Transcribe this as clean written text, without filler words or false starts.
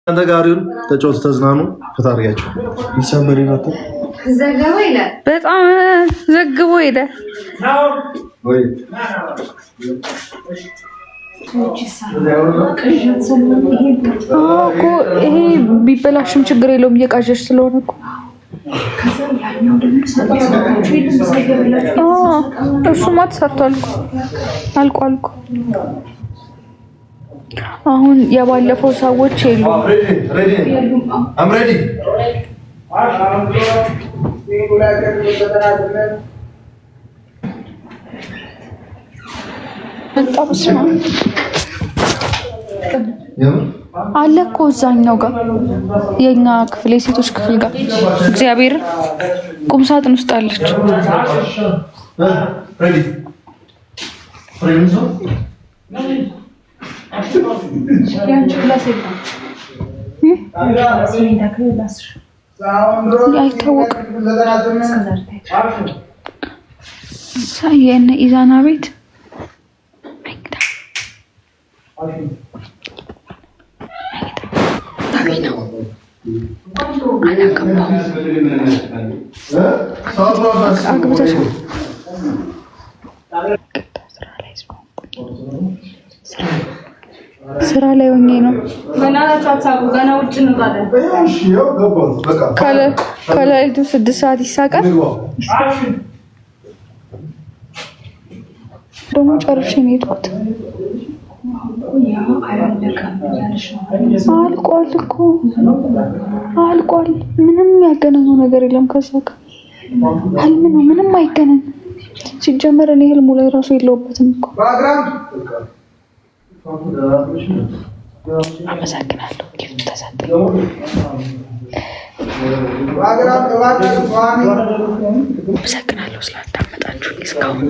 አንተ ጋሪውን ተጫወቱ፣ ተዝናኑ፣ ፈታሪያቸው ይሰምር ይመጣ ዘግቦ ይላል። በጣም ዘግቦ ይላል። ወይ ይሄ ቢበላሽም ችግር የለውም እየቃዠሽ ስለሆነ እኮ እሱማ ተሰርቷል እኮ አልቋል እኮ። አሁን የባለፈው ሰዎች የሉም። አለ እኮ እዛኛው ጋር የኛ ክፍል የሴቶች ክፍል ጋር እግዚአብሔር ቁም ሳጥን ውስጥ አለች። አይታወቅም። የእነ ኢዛና ቤት ስራ ላይ ሆኜ ነው። ከሌሊቱ 6 ሰዓት ይሳቃል። ደግሞ ጨርሼ ነው የሄድኩት። አልቋል እኮ አልቋል። ምንም ያገናኘው ነገር የለም ከዛ ጋር ህልም ነው። ምንም አይገናኝም። ሲጀመር እኔ ህልሙ ላይ ራሱ የለውበትም እኮ። አመሰግናለሁ። ጊፍት ተሰጠኝ። አመሰግናለሁ ስላዳመጣችሁኝ እስካሁን።